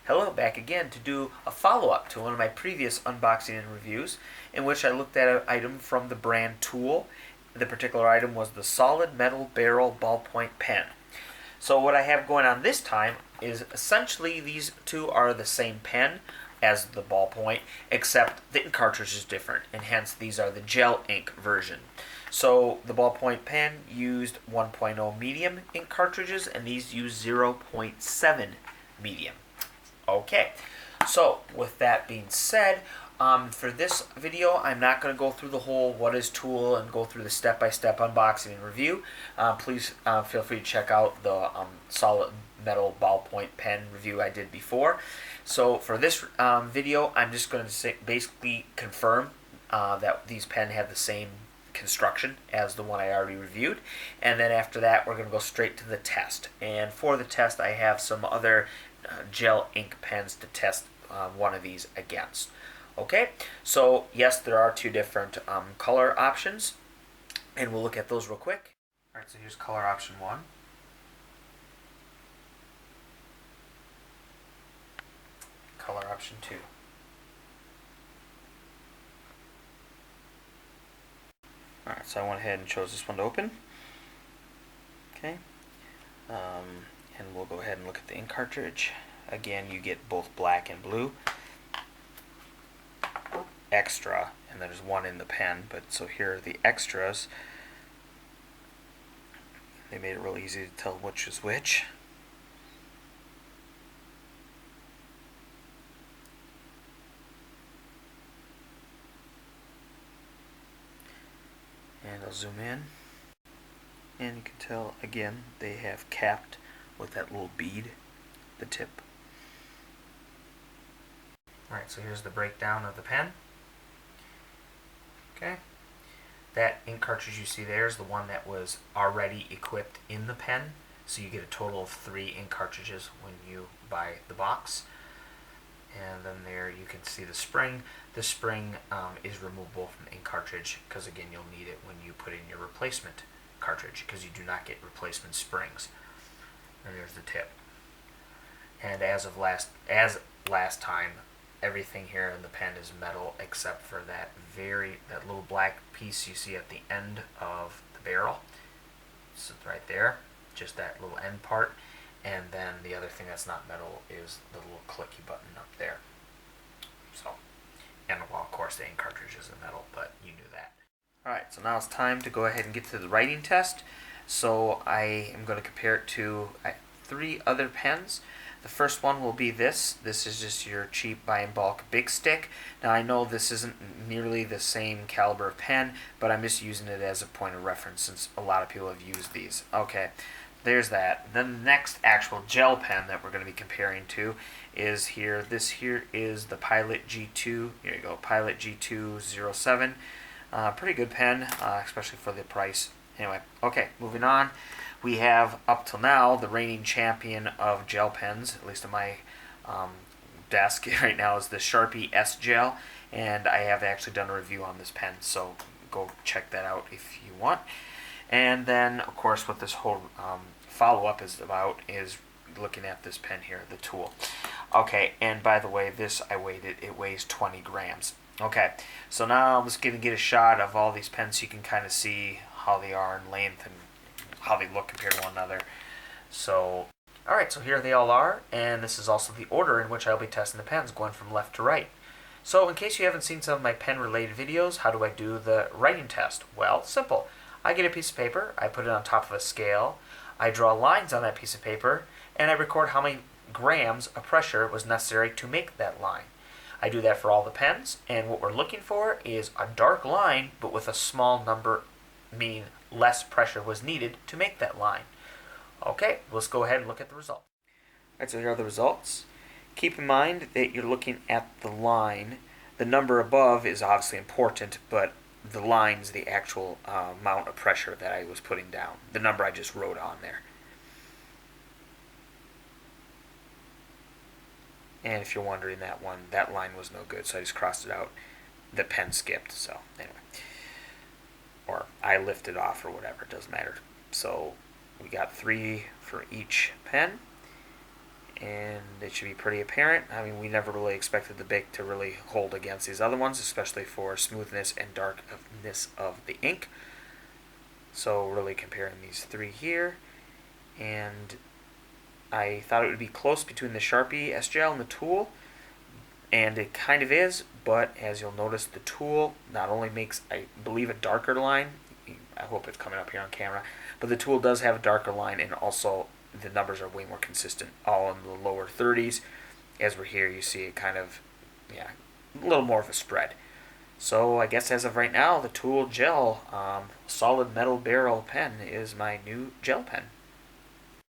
Hello, back again to do a follow-up to one of my previous unboxing and reviews in which I looked at an item from the brand TUL. The particular item was the solid metal barrel ballpoint pen. So what I have going on this time is essentially these two are the same pen as the ballpoint, except the ink cartridge is different, and hence these are the gel ink version. So the ballpoint pen used 1.0 medium ink cartridges, and these use 0.7 medium. Okay, so with that being said, for this video, I'm not going to go through the whole what is TUL and go through the step-by-step unboxing and review. Please feel free to check out the solid metal ballpoint pen review I did before. So for this video, I'm just going to basically confirm that these pens have the same construction as the one I already reviewed, and then after that we're going to go straight to the test. And for the test, I have some other gel ink pens to test one of these against. Okay, so yes, there are two different color options, and we'll look at those real quick. Alright, so here's color option 1. Color option 2. Alright, so I went ahead and chose this one to open. Okay, and we'll go ahead and look at the ink cartridge. Again, you get both black and blue. Extra, and there's one in the pen, but so here are the extras. They made it real easy to tell which is which. And I'll zoom in, and you can tell again they have capped with that little bead, the tip. Alright, so here's the breakdown of the pen. Okay, that ink cartridge you see there is the one that was already equipped in the pen, so you get a total of 3 ink cartridges when you buy the box. And then there you can see the spring. The spring is removable from the ink cartridge because again you'll need it when you put in your replacement cartridge because you do not get replacement springs. And there's the tip. And as last time, everything here in the pen is metal except for that little black piece you see at the end of the barrel. So right there, just that little end part. And then the other thing that's not metal is the little clicky button up there. So, and well, of course the ink cartridge isn't metal, but you knew that. Alright, so now it's time to go ahead and get to the writing test. So I am going to compare it to 3 other pens. The first one will be this. This is just your cheap buy in bulk big stick. Now I know this isn't nearly the same caliber of pen, but I'm just using it as a point of reference since a lot of people have used these. Okay, there's that. Then the next actual gel pen that we're going to be comparing to is here. This here is the Pilot G2. Here you go, Pilot G207. Pretty good pen, especially for the price. Anyway, okay, moving on. We have, up till now, the reigning champion of gel pens, at least on my desk right now, is the Sharpie S Gel, and I have actually done a review on this pen, so go check that out if you want. And then, of course, what this whole follow-up is about is looking at this pen here, the TUL. Okay, and by the way, this I weighed it. It weighs 20 grams. Okay, so now I'm just going to get a shot of all these pens so you can kind of see how they are in length and how they look compared to one another. So, alright, so here they all are, and this is also the order in which I'll be testing the pens, going from left to right. So, in case you haven't seen some of my pen-related videos, how do I do the writing test? Well, simple. I get a piece of paper, I put it on top of a scale, I draw lines on that piece of paper, and I record how many grams of pressure was necessary to make that line. I do that for all the pens, and what we're looking for is a dark line, but with a small number, meaning less pressure was needed to make that line. Okay, let's go ahead and look at the results. Alright, so here are the results. Keep in mind that you're looking at the line. The number above is obviously important, but the line's the actual amount of pressure that I was putting down. The number I just wrote on there. And if you're wondering, that line was no good, so I just crossed it out. The pen skipped, so anyway. Or I lifted off or whatever, it doesn't matter. So we got 3 for each pen. and it should be pretty apparent. I mean, we never really expected the Bic to really hold against these other ones, especially for smoothness and darkness of the ink. So really comparing these three here, and I thought it would be close between the Sharpie S-Gel and the TUL, and it kind of is, but as you'll notice, the TUL not only makes, I believe, a darker line. I hope it's coming up here on camera, but the TUL does have a darker line, and also the numbers are way more consistent, all in the lower 30s. As we're here, you see it kind of, yeah, a little more of a spread. So I guess as of right now, the TUL Gel Solid Metal Barrel pen is my new gel pen.